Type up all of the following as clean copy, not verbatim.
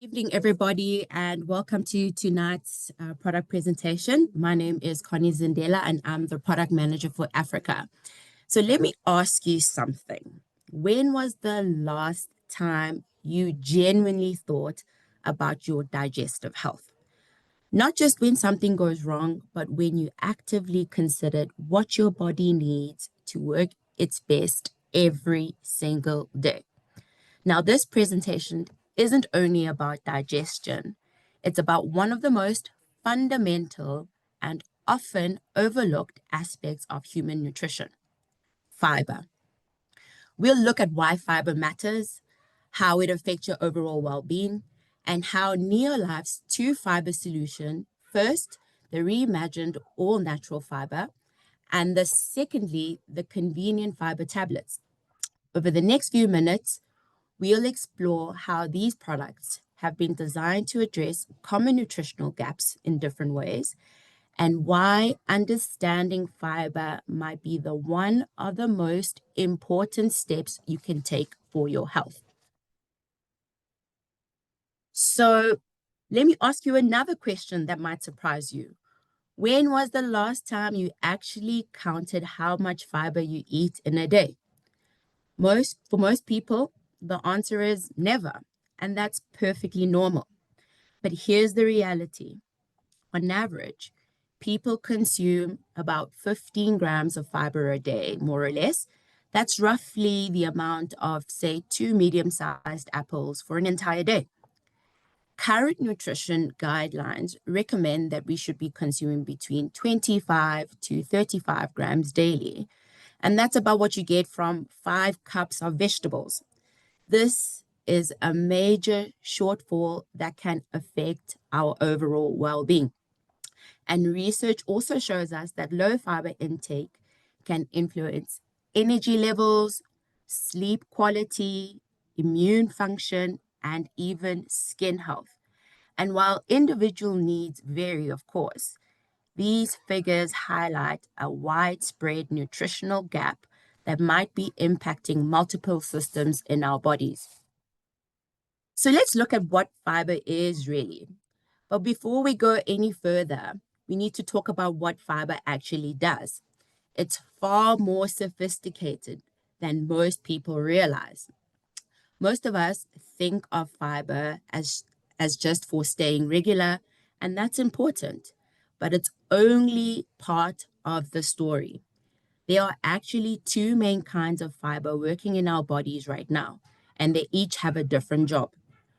Evening, everybody, and welcome to tonight's product presentation. My name is Connie Zindela, and I'm the product manager for Africa. So let me ask you something. When was the last time you genuinely thought about your digestive health? Not just when something goes wrong, but when you actively considered what your body needs to work its best every single day. Now, this presentation isn't only about digestion, it's about one of the most fundamental and often overlooked aspects of human nutrition: fiber. We'll look at why fiber matters, how it affects your overall well being, and how Neolife's two fiber solution, first, the reimagined all natural fiber, and secondly, the convenient fiber tablets. Over the next few minutes, we'll explore how these products have been designed to address common nutritional gaps in different ways, and why understanding fiber might be one of the most important steps you can take for your health. So let me ask you another question that might surprise you. When was the last time you actually counted how much fiber you eat in a day? For most people, the answer is never, and that's perfectly normal. But here's the reality. On average, people consume about 15 grams of fiber a day, more or less. That's roughly the amount of, say, 2 medium-sized apples for an entire day. Current nutrition guidelines recommend that we should be consuming between 25 to 35 grams daily. And that's about what you get from 5 cups of vegetables. This is a major shortfall that can affect our overall well-being. And research also shows us that low fiber intake can influence energy levels, sleep quality, immune function, and even skin health. And while individual needs vary, of course, these figures highlight a widespread nutritional gap that might be impacting multiple systems in our bodies. So let's look at what fiber is really. But before we go any further, we need to talk about what fiber actually does. It's far more sophisticated than most people realize. Most of us think of fiber as just for staying regular, and that's important, but it's only part of the story. There are actually two main kinds of fiber working in our bodies right now, and they each have a different job.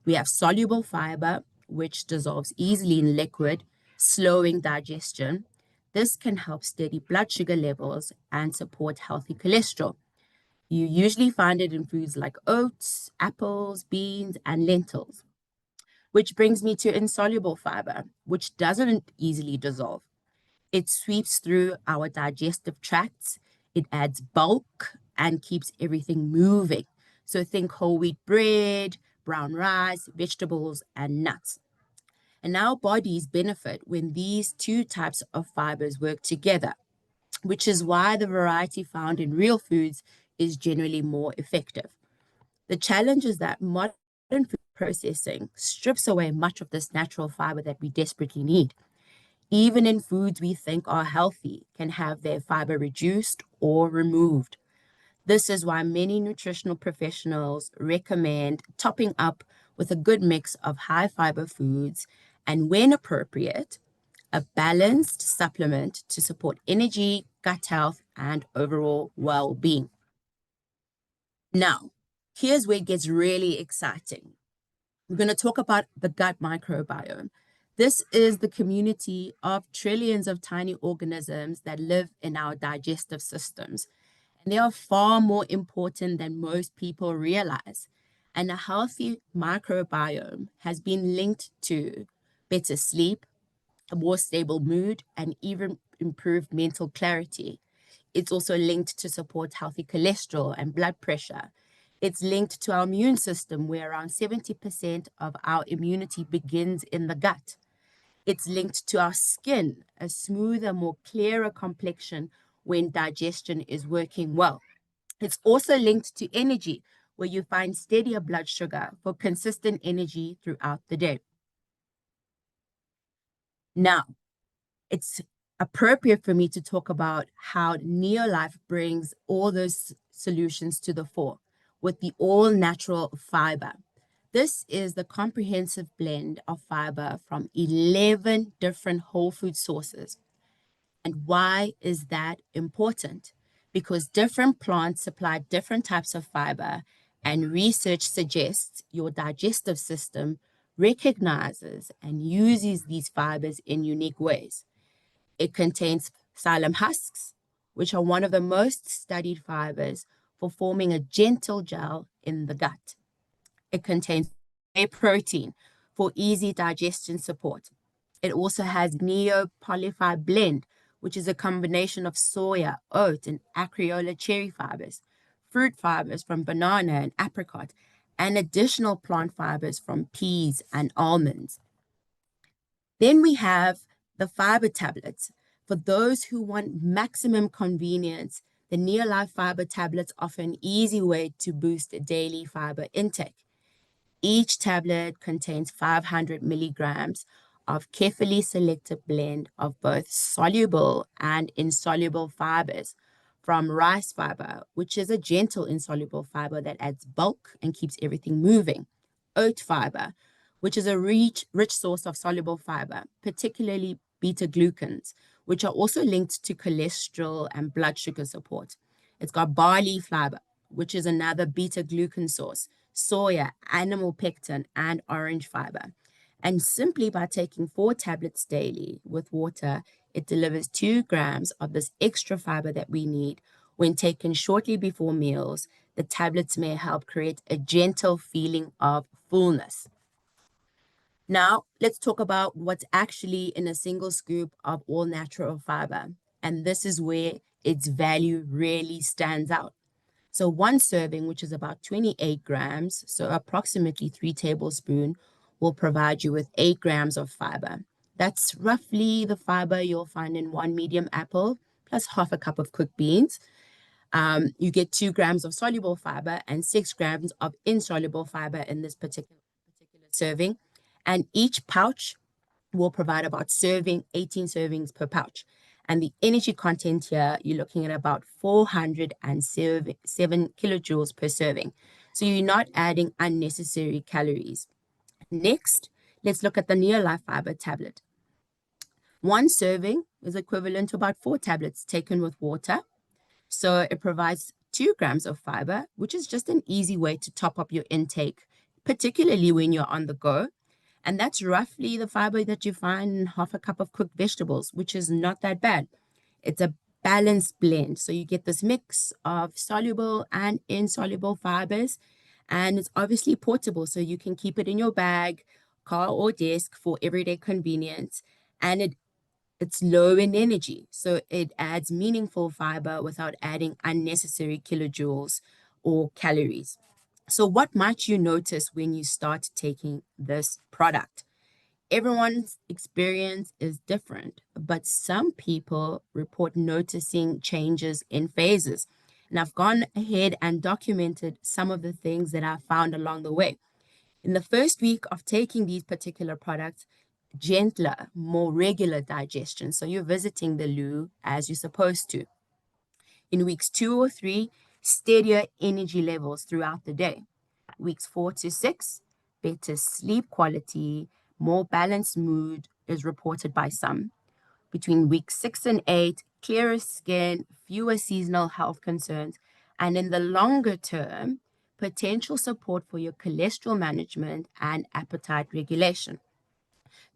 We have soluble fiber, which dissolves easily in liquid, slowing digestion. This can help steady blood sugar levels and support healthy cholesterol. You usually find it in foods like oats, apples, beans, and lentils. Which brings me to insoluble fiber, which doesn't easily dissolve. It sweeps through our digestive tracts, it adds bulk, and keeps everything moving. So think whole wheat bread, brown rice, vegetables, and nuts. And our bodies benefit when these two types of fibers work together, which is why the variety found in real foods is generally more effective. The challenge is that modern food processing strips away much of this natural fiber that we desperately need. Even in foods we think are healthy, can have their fiber reduced or removed. This is why many nutritional professionals recommend topping up with a good mix of high fiber foods and, when appropriate, a balanced supplement to support energy, gut health, and overall well-being. Now, here's where it gets really exciting. We're going to talk about the gut microbiome. This is the community of trillions of tiny organisms that live in our digestive systems. And they are far more important than most people realize. And a healthy microbiome has been linked to better sleep, a more stable mood, and even improved mental clarity. It's also linked to support healthy cholesterol and blood pressure. It's linked to our immune system, where around 70% of our immunity begins in the gut. It's linked to our skin, a smoother, more clearer complexion when digestion is working well. It's also linked to energy, where you find steadier blood sugar for consistent energy throughout the day. Now, it's appropriate for me to talk about how Neolife brings all those solutions to the fore with the all natural fiber. This is the comprehensive blend of fiber from 11 different whole food sources. And why is that important? Because different plants supply different types of fiber, and research suggests your digestive system recognizes and uses these fibers in unique ways. It contains psyllium husks, which are one of the most studied fibers for forming a gentle gel in the gut. It contains whey protein for easy digestion support. It also has neopolyfiber blend, which is a combination of soya, oat, and acreola cherry fibers, fruit fibers from banana and apricot, and additional plant fibers from peas and almonds. Then we have the fiber tablets. For those who want maximum convenience, the Neolife fiber tablets offer an easy way to boost daily fiber intake. Each tablet contains 500 milligrams of carefully selected blend of both soluble and insoluble fibers from rice fiber, which is a gentle insoluble fiber that adds bulk and keeps everything moving. Oat fiber, which is a rich source of soluble fiber, particularly beta glucans, which are also linked to cholesterol and blood sugar support. It's got barley fiber, which is another beta glucan source, soya, animal pectin, and orange fiber. And simply by taking 4 tablets daily with water, it delivers 2 grams of this extra fiber that we need. When taken shortly before meals, the tablets may help create a gentle feeling of fullness. Now, let's talk about what's actually in a single scoop of all natural fiber. And this is where its value really stands out. So one serving, which is about 28 grams, so approximately 3 tablespoons, will provide you with 8 grams of fiber. That's roughly the fiber you'll find in one medium apple, plus half a cup of cooked beans. You get 2 grams of soluble fiber and 6 grams of insoluble fiber in this particular serving. And each pouch will provide about 18 servings per pouch. And the energy content here, you're looking at about 407 kilojoules per serving. So you're not adding unnecessary calories. Next, let's look at the Neolife fiber tablet. One serving is equivalent to about 4 tablets taken with water. So it provides 2 grams of fiber, which is just an easy way to top up your intake, particularly when you're on the go. And that's roughly the fiber that you find in half a cup of cooked vegetables, which is not that bad. It's a balanced blend. So you get this mix of soluble and insoluble fibers. And it's obviously portable, so you can keep it in your bag, car, or desk for everyday convenience. And it's low in energy, so it adds meaningful fiber without adding unnecessary kilojoules or calories. So what might you notice when you start taking this product? Everyone's experience is different, but some people report noticing changes in phases. And I've gone ahead and documented some of the things that I found along the way. In the first week of taking these particular products, gentler, more regular digestion. So you're visiting the loo as you're supposed to. In weeks 2 or 3, steadier energy levels throughout the day. Weeks 4 to 6, better sleep quality, more balanced mood is reported by some. Between weeks 6 and 8, clearer skin, fewer seasonal health concerns, and in the longer term, potential support for your cholesterol management and appetite regulation.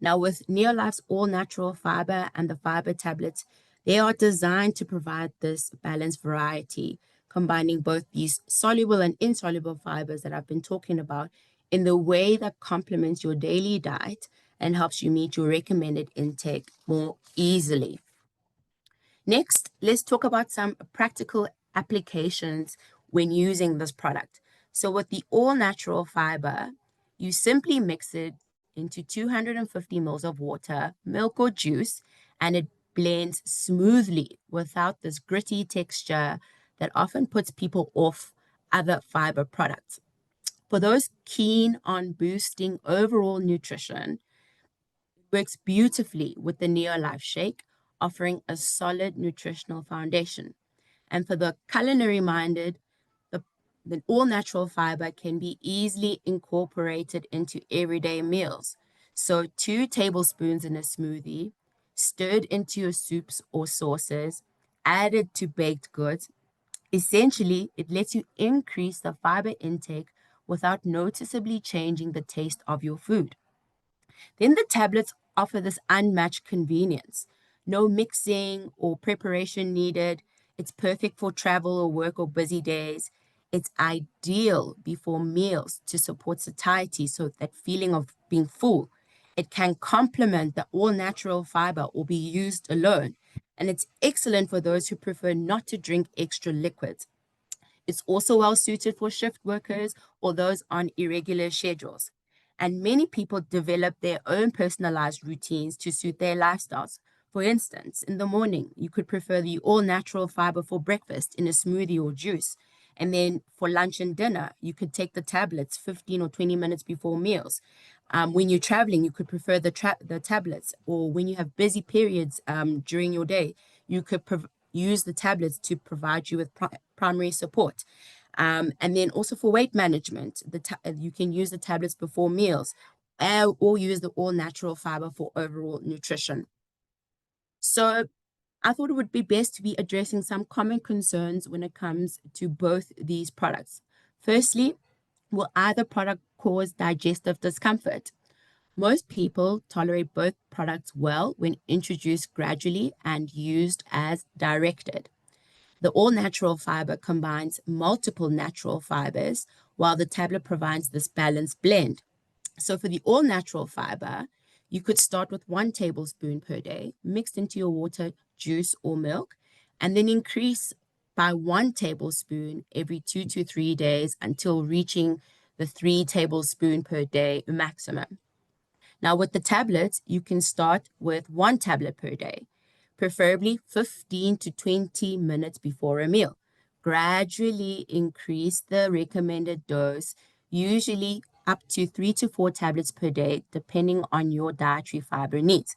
Now, with Neolife's all-natural fiber and the fiber tablets, they are designed to provide this balanced variety, combining both these soluble and insoluble fibers that I've been talking about in the way that complements your daily diet and helps you meet your recommended intake more easily. Next, let's talk about some practical applications when using this product. So with the all-natural fiber, you simply mix it into 250 ml of water, milk or juice, and it blends smoothly without this gritty texture that often puts people off other fiber products. For those keen on boosting overall nutrition, it works beautifully with the Neolife Shake, offering a solid nutritional foundation. And for the culinary minded, the, the all natural fiber can be easily incorporated into everyday meals. So, 2 tablespoons in a smoothie, stirred into your soups or sauces, added to baked goods. Essentially, it lets you increase the fiber intake without noticeably changing the taste of your food. Then the tablets offer this unmatched convenience. No mixing or preparation needed. It's perfect for travel or work or busy days. It's ideal before meals to support satiety, so that feeling of being full. It can complement the all natural fiber or be used alone. And it's excellent for those who prefer not to drink extra liquids. It's also well suited for shift workers or those on irregular schedules. And many people develop their own personalized routines to suit their lifestyles. For instance, in the morning, you could prefer the all natural fiber for breakfast in a smoothie or juice. And then for lunch and dinner, you could take the tablets 15 or 20 minutes before meals. When you're traveling, you could prefer the tablets, or when you have busy periods during your day, you could use the tablets to provide you with primary support. And then also for weight management, you can use the tablets before meals, or use the all natural fiber for overall nutrition. So I thought it would be best to be addressing some common concerns when it comes to both these products. Firstly, will either product cause digestive discomfort? Most people tolerate both products well when introduced gradually and used as directed. The all natural fiber combines multiple natural fibers, while the tablet provides this balanced blend. So for the all natural fiber, you could start with 1 tablespoon per day mixed into your water, juice, or milk, and then increase by 1 tablespoon every 2 to 3 days until reaching the 3 tablespoon per day maximum. Now, with the tablets, you can start with 1 tablet per day, preferably 15 to 20 minutes before a meal. Gradually increase the recommended dose, usually up to 3 to 4 tablets per day, depending on your dietary fiber needs.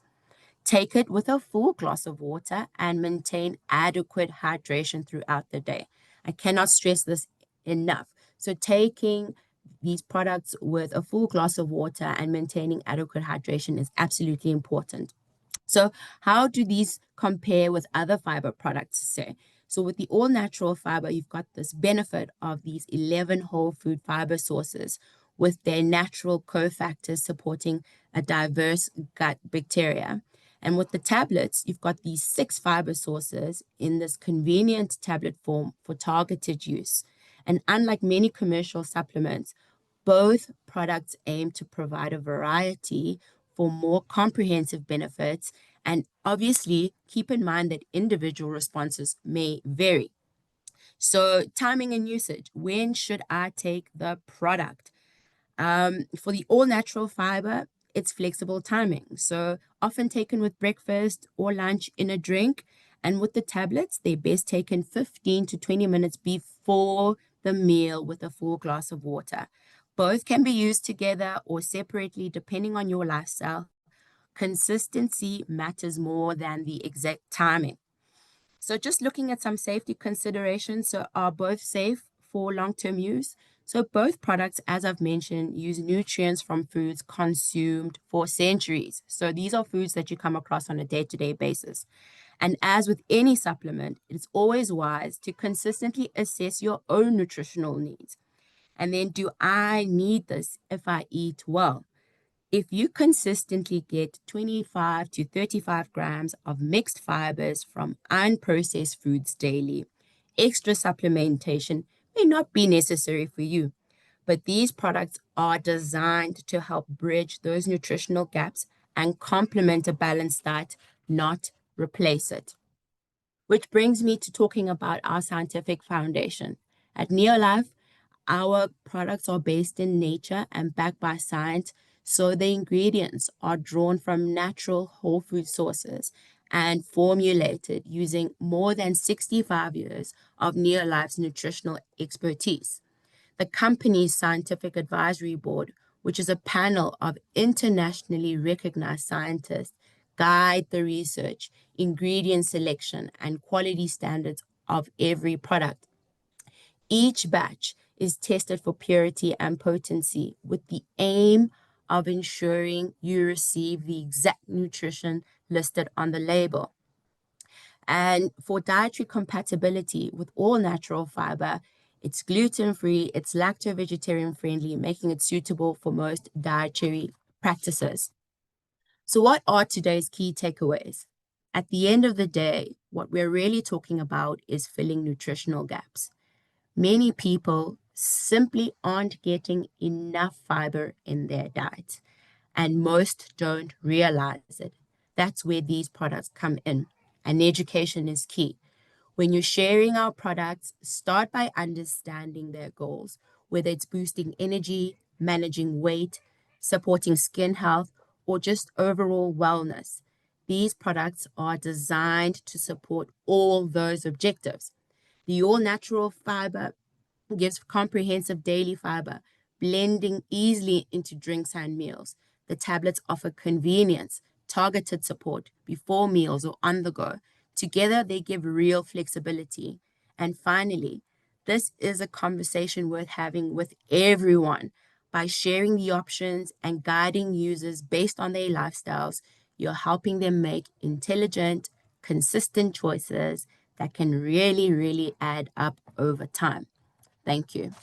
Take it with a full glass of water and maintain adequate hydration throughout the day. I cannot stress this enough. So, taking these products with a full glass of water and maintaining adequate hydration is absolutely important. So, how do these compare with other fiber products? So, with the all natural fiber, you've got this benefit of these 11 whole food fiber sources with their natural cofactors supporting a diverse gut bacteria. And with the tablets, you've got these 6 fiber sources in this convenient tablet form for targeted use. And unlike many commercial supplements, both products aim to provide a variety for more comprehensive benefits. And obviously, keep in mind that individual responses may vary. So, timing and usage. When should I take the product? For the all natural fiber, it's flexible timing. So, often taken with breakfast or lunch in a drink. And with the tablets, they're best taken 15 to 20 minutes before the meal with a full glass of water. Both can be used together or separately depending on your lifestyle. Consistency matters more than the exact timing. So just looking at some safety considerations, so are both safe for long-term use? So both products, as I've mentioned, use nutrients from foods consumed for centuries. So these are foods that you come across on a day-to-day basis. And as with any supplement, it's always wise to consistently assess your own nutritional needs. And then, do I need this if I eat well? If you consistently get 25 to 35 grams of mixed fibers from unprocessed foods daily, extra supplementation may not be necessary for you. But these products are designed to help bridge those nutritional gaps and complement a balanced diet, not replace it. Which brings me to talking about our scientific foundation. At Neolife, our products are based in nature and backed by science, so the ingredients are drawn from natural whole food sources and formulated using more than 65 years of Neolife's nutritional expertise. The company's scientific advisory board, which is a panel of internationally recognized scientists, guide the research, ingredient selection, and quality standards of every product. Each batch is tested for purity and potency with the aim of ensuring you receive the exact nutrition listed on the label. And for dietary compatibility with all natural fiber, it's gluten-free, it's lacto-vegetarian friendly, making it suitable for most dietary practices. So what are today's key takeaways? At the end of the day, what we're really talking about is filling nutritional gaps. Many people simply aren't getting enough fiber in their diet, and most don't realize it. That's where these products come in, and education is key. When you're sharing our products, start by understanding their goals, whether it's boosting energy, managing weight, supporting skin health, or just overall wellness. These products are designed to support all those objectives. The all natural fiber gives comprehensive daily fiber, blending easily into drinks and meals. The tablets offer convenience, targeted support before meals or on the go. Together, they give real flexibility. And finally, this is a conversation worth having with everyone. By sharing the options and guiding users based on their lifestyles, you're helping them make intelligent, consistent choices that can really, really add up over time. Thank you.